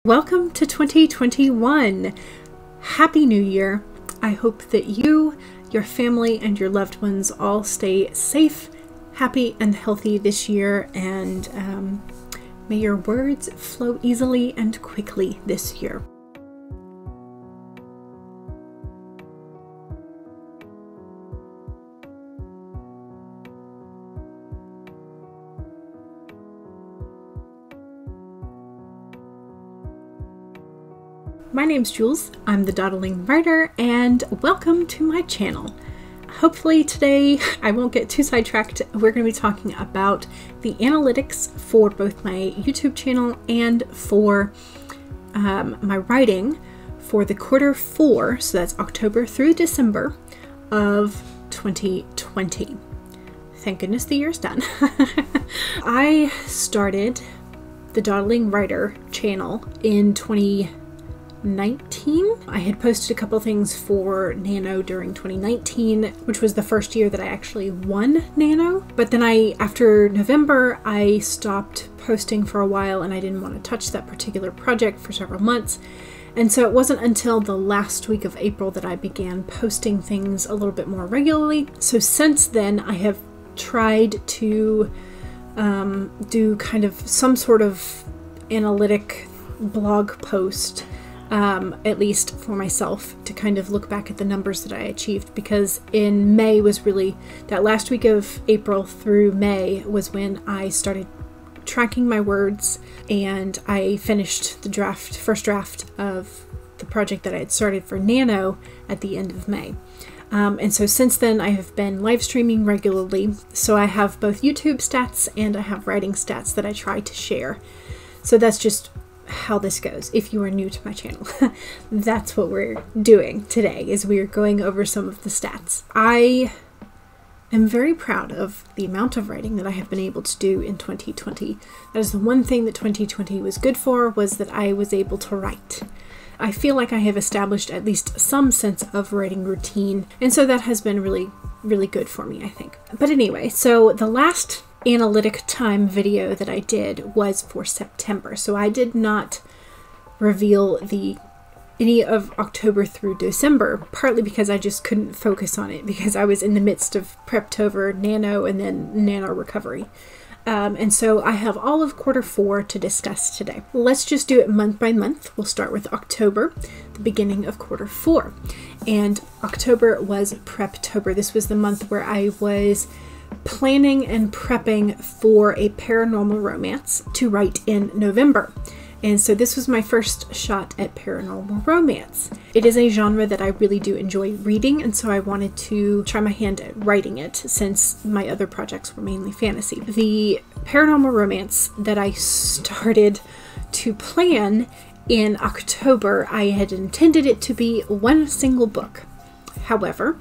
Welcome to 2021. Happy New Year. I hope that you, your family, and your loved ones all stay safe, happy, and healthy this year, and may your words flow easily and quickly this year. My name's Jules, I'm the Dawdling writer, and welcome to my channel. Hopefully today I won't get too sidetracked. We're going to be talking about the analytics for both my YouTube channel and for my writing for the quarter 4, so that's October through December of 2020. Thank goodness the year's done. I started the Dawdling writer channel in 2019. I had posted a couple things for Nano during 2019, which was the first year that I actually won Nano. But then after November, I stopped posting for a while and I didn't want to touch that particular project for several months. And so it wasn't until the last week of April that I began posting things a little bit more regularly. So since then, I have tried to do kind of some sort of analytic blog post, at least for myself, to kind of look back at the numbers that I achieved, because in May was really, that last week of April through May was when I started tracking my words, and I finished the first draft of the project that I had started for Nano at the end of May. And so since then I have been live streaming regularly, so I have both YouTube stats and I have writing stats that I try to share. So that's just how this goes. If you are new to my channel, that's what we're doing today, is we are going over some of the stats. I am very proud of the amount of writing that I have been able to do in 2020. That is the one thing that 2020 was good for, was that I was able to write. I feel like I have established at least some sense of writing routine, and so that has been really, really good for me, I think. But anyway, so the last analytic time video that I did was for September, so I did not reveal any of October through December, partly because I just couldn't focus on it because I was in the midst of Preptober, Nano, and then Nano recovery. And so I have all of quarter 4 to discuss today. Let's just do it month by month. We'll start with October, the beginning of quarter 4. And October was Preptober. This was the month where I was planning and prepping for a paranormal romance to write in November. And so this was my first shot at paranormal romance. It is a genre that I really do enjoy reading, and so I wanted to try my hand at writing it since my other projects were mainly fantasy. The paranormal romance that I started to plan in October, I had intended it to be one single book. However,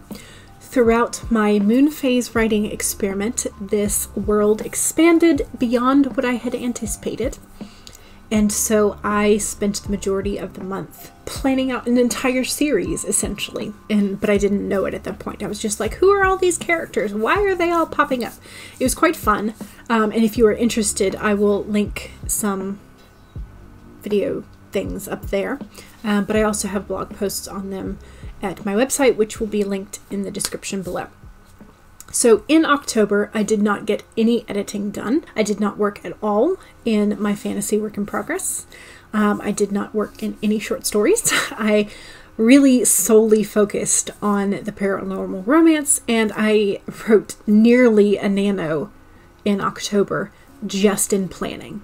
throughout my moon phase writing experiment, this world expanded beyond what I had anticipated. And so I spent the majority of the month planning out an entire series, essentially. But I didn't know it at that point. I was just like, who are all these characters? Why are they all popping up? It was quite fun. And if you are interested, I will link some video things up there. But I also have blog posts on them at my website, which will be linked in the description below. So in October, I did not get any editing done. I did not work at all in my fantasy work in progress. I did not work in any short stories. I really solely focused on the paranormal romance, and I wrote nearly a Nano in October just in planning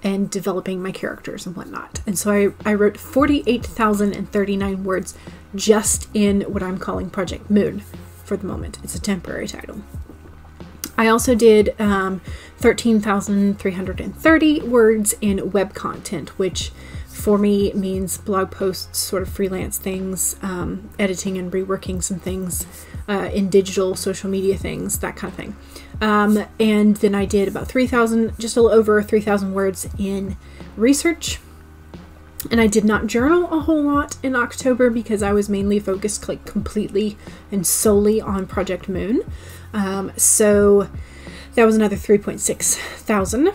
and developing my characters and whatnot. And so I wrote 48,039 words just in what I'm calling Project Moon. For the moment, it's a temporary title. I also did 13,330 words in web content, which for me means blog posts, sort of freelance things, editing and reworking some things in digital social media things, that kind of thing. And then I did about 3,000, just a little over 3,000 words in research. And I did not journal a whole lot in October because I was mainly focused like completely and solely on Project Moon. So that was another 3.6 thousand.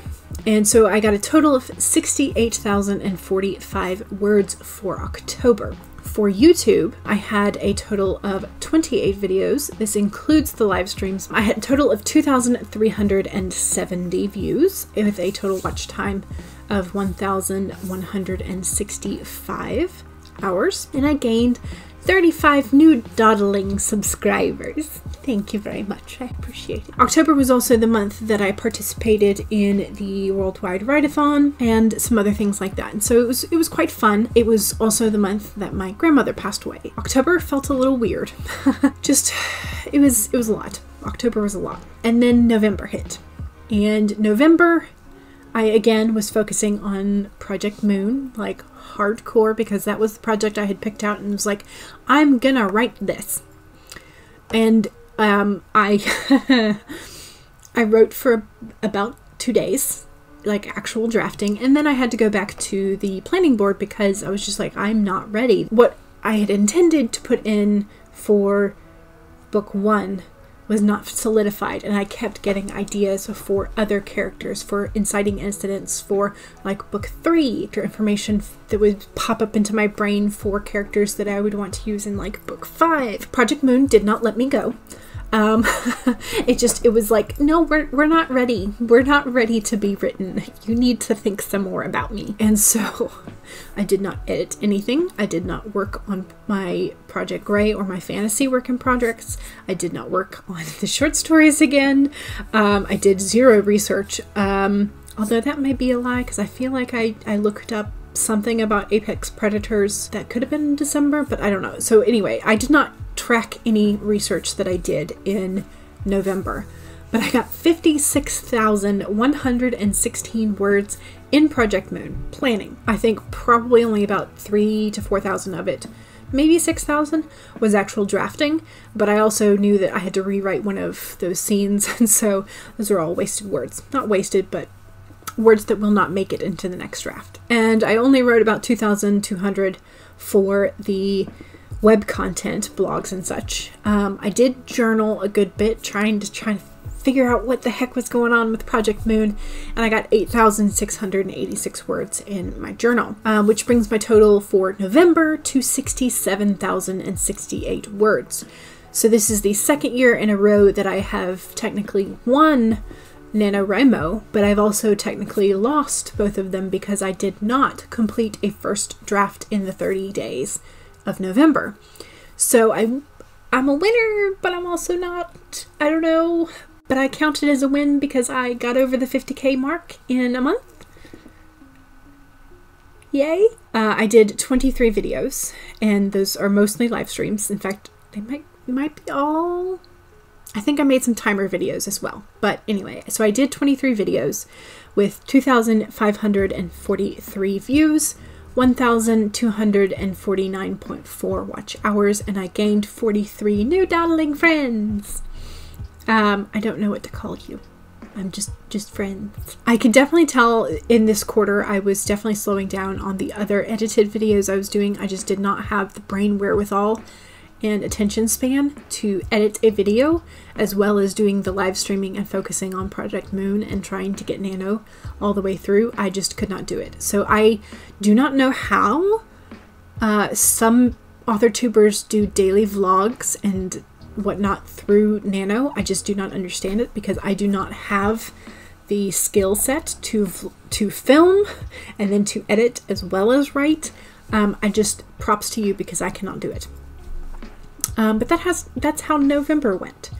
And so I got a total of 68,045 words for October. For YouTube, I had a total of 28 videos. This includes the live streams. I had a total of 2,370 views with a total watch time of 1,165 hours. And I gained 35 new Dawdling subscribers. Thank you very much. I appreciate it. October was also the month that I participated in the Worldwide Write-a-thon and some other things like that. And so it was quite fun. It was also the month that my grandmother passed away. October felt a little weird. It was a lot. October was a lot. And then November hit. And November, I again was focusing on Project Moon, like hardcore, because that was the project I had picked out and was like, I'm gonna write this. And I I wrote for about 2 days, like actual drafting, and then I had to go back to the planning board because I was just like, I'm not ready. What I had intended to put in for book 1 was not solidified, and I kept getting ideas for other characters, for inciting incidents, for like book 3, or information that would pop up into my brain for characters that I would want to use in like book 5. Project Moon did not let me go. It was like, no, we're not ready. We're not ready to be written. You need to think some more about me. And so I did not edit anything. I did not work on my Project Gray or my fantasy work in projects. I did not work on the short stories again. I did zero research. Although that might be a lie, because I feel like I looked up something about apex predators that could have been in December, but I don't know. So anyway, I did not track any research that I did in November, but I got 56,116 words in Project Moon planning. I think probably only about 3,000 to 4,000 of it, maybe 6,000, was actual drafting, but I also knew that I had to rewrite one of those scenes, and so those are all wasted words. Not wasted, but words that will not make it into the next draft. And I only wrote about 2,200 for the web content, blogs and such. I did journal a good bit, trying to figure out what the heck was going on with Project Moon, and I got 8,686 words in my journal, which brings my total for November to 67,068 words. So this is the second year in a row that I have technically won NaNoWriMo, but I've also technically lost both of them because I did not complete a first draft in the 30 days of November. So I'm a winner, but I'm also not. I don't know, but I count it as a win because I got over the 50K mark in a month. Yay! I did 23 videos, and those are mostly live streams. In fact, they might be all... I think I made some timer videos as well. But anyway, so I did 23 videos with 2,543 views, 1,249.4 watch hours, and I gained 43 new Dawdling friends. I don't know what to call you. I'm just friends. I can definitely tell in this quarter I was definitely slowing down on the other edited videos I was doing. I just did not have the brain wherewithal and attention span to edit a video, as well as doing the live streaming and focusing on Project Moon and trying to get Nano all the way through. I just could not do it. So I do not know how some author-tubers do daily vlogs and whatnot through Nano. I just do not understand it because I do not have the skill set to film and then to edit as well as write. I just props to you because I cannot do it. But that's how November went.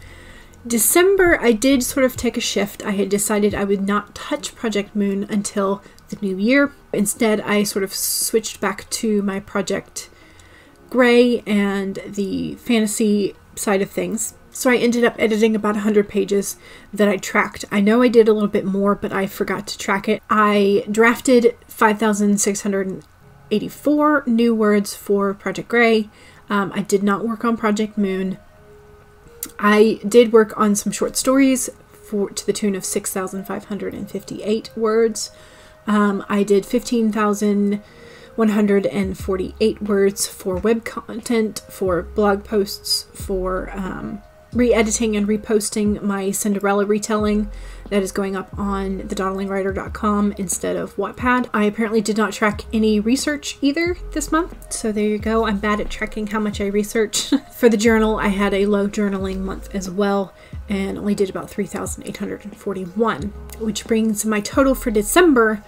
December, I did sort of take a shift. I had decided I would not touch Project Moon until the new year. Instead, I sort of switched back to my Project Gray and the fantasy side of things. So I ended up editing about 100 pages that I tracked. I know I did a little bit more, but I forgot to track it. I drafted 5,684 new words for Project Gray. I did not work on Project Moon. I did work on some short stories to the tune of 6,558 words. I did 15,148 words for web content, for blog posts, for re-editing and reposting my Cinderella retelling that is going up on thedawdlingwriter.com instead of Wattpad. I apparently did not track any research either this month, so there you go. I'm bad at tracking how much I research. For the journal, I had a low journaling month as well and only did about 3,841, which brings my total for December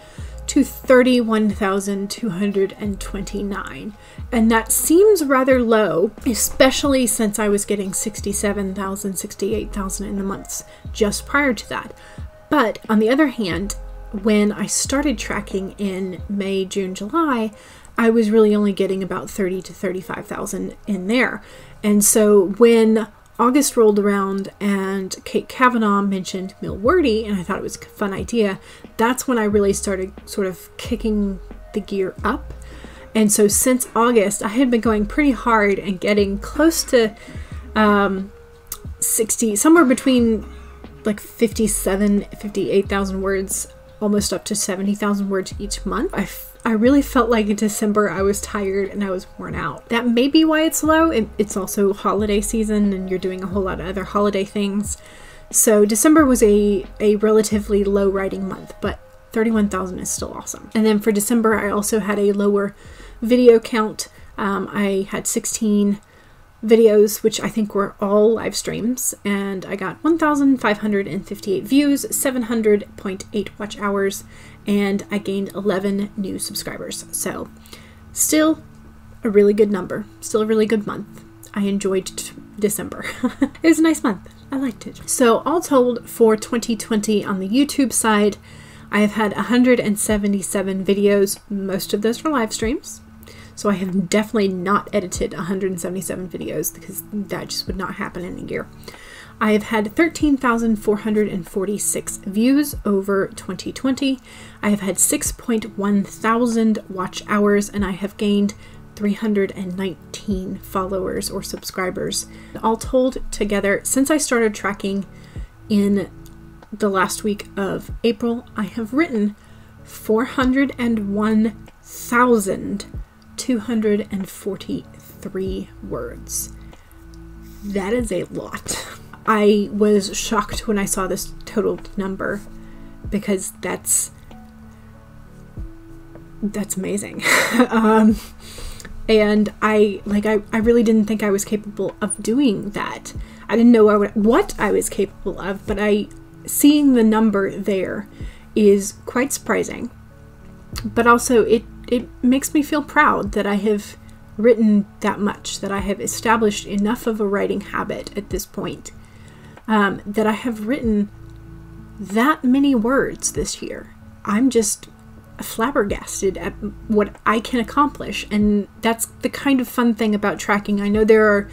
to 31,229. And that seems rather low, especially since I was getting 67,000, 68,000 in the months just prior to that. But on the other hand, when I started tracking in May, June, July, I was really only getting about 30 to 35,000 in there. And so when August rolled around and Kate Kavanaugh mentioned Millwordy, and I thought it was a fun idea, that's when I really started sort of kicking the gear up. And so since August, I had been going pretty hard and getting close to 60, somewhere between like 58,000 words, almost up to 70,000 words each month. I really felt like in December I was tired and I was worn out. That may be why it's low. It's also holiday season and you're doing a whole lot of other holiday things. So December was a relatively low writing month, but 31,000 is still awesome. And then for December, I also had a lower video count. I had 16 videos, which I think were all live streams, and I got 1,558 views, 700.8 watch hours, and I gained 11 new subscribers. So still a really good number, still a really good month. I enjoyed December. It was a nice month. I liked it. So all told, for 2020 on the YouTube side, I have had 177 videos. Most of those are live streams. So I have definitely not edited 177 videos because that just would not happen in a year. I have had 13,446 views over 2020. I have had 6.1 thousand watch hours, and I have gained 319 followers or subscribers. All told together, since I started tracking in the last week of April, I have written 401,243 words. That is a lot. I was shocked when I saw this total number because that's amazing. And I really didn't think I was capable of doing that. I didn't know what I was capable of, but seeing the number there is quite surprising. But also it makes me feel proud that I have written that much, that I have established enough of a writing habit at this point, that I have written that many words this year. I'm just flabbergasted at what I can accomplish, and that's the kind of fun thing about tracking. I know there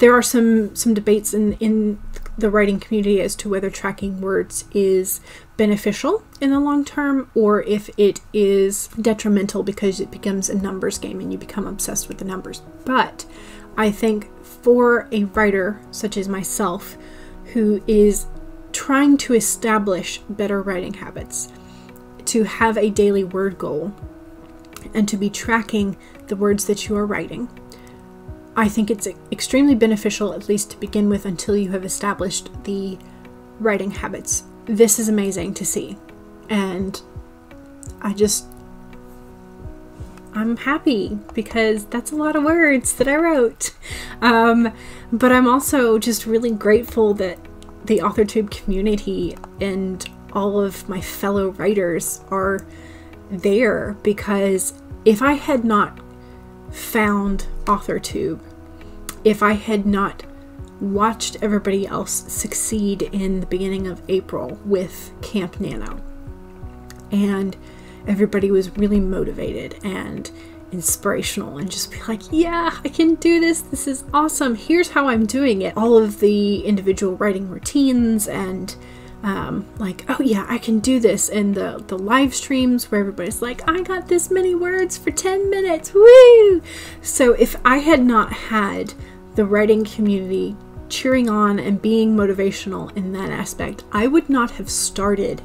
are some debates in the writing community as to whether tracking words is beneficial in the long term or if it is detrimental because it becomes a numbers game and you become obsessed with the numbers. But I think for a writer such as myself who is trying to establish better writing habits, to have a daily word goal and to be tracking the words that you are writing, I think it's extremely beneficial, at least to begin with, until you have established the writing habits. This is amazing to see, and I'm happy because that's a lot of words that I wrote. But I'm also just really grateful that the authortube community and all of my fellow writers are there, because if I had not found authortube, if I had not watched everybody else succeed in the beginning of April with Camp Nano, and everybody was really motivated and inspirational and just be like, yeah, I can do this, this is awesome, here's how I'm doing it. All of the individual writing routines and like, oh yeah, I can do this, and the live streams where everybody's like, I got this many words for 10 minutes, woo! So if I had not had the writing community cheering on and being motivational in that aspect, I would not have started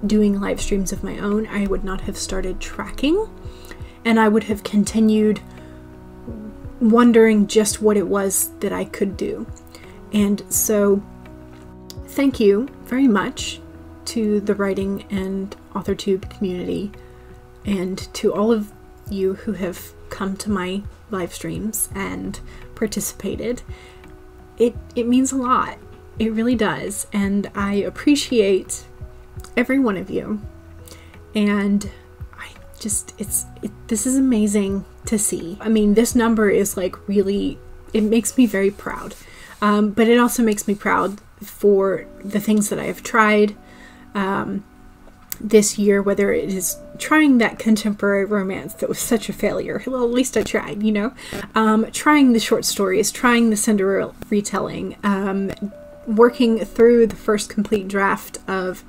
doing live streams of my own. I would not have started tracking, and I would have continued wondering just what it was that I could do. And so thank you very much to the writing and authortube community, and to all of you who have come to my live streams and participated. It means a lot. It really does. And I appreciate every one of you. And I just, this is amazing to see. I mean, this number is like really, it makes me very proud. But it also makes me proud for the things that I have tried this year, whether it is trying that contemporary romance that was such a failure. Well, at least I tried, you know. Trying the short stories, trying the Cinderella retelling, working through the first complete draft of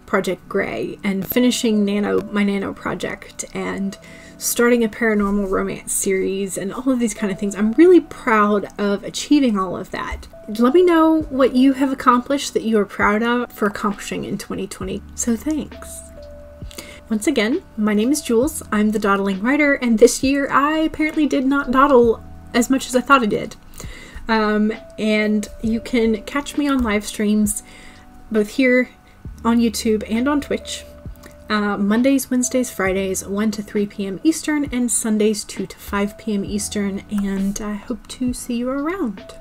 Project Grey, and finishing my Nano project, and starting a paranormal romance series, and all of these kind of things. I'm really proud of achieving all of that. Let me know what you have accomplished that you are proud of for accomplishing in 2020. So thanks. Once again, my name is Jules. I'm the Dawdling writer, and this year I apparently did not dawdle as much as I thought I did. And you can catch me on live streams, both here on YouTube and on Twitch. Mondays, Wednesdays, Fridays, 1 to 3 p.m. Eastern, and Sundays, 2 to 5 p.m. Eastern, and I hope to see you around.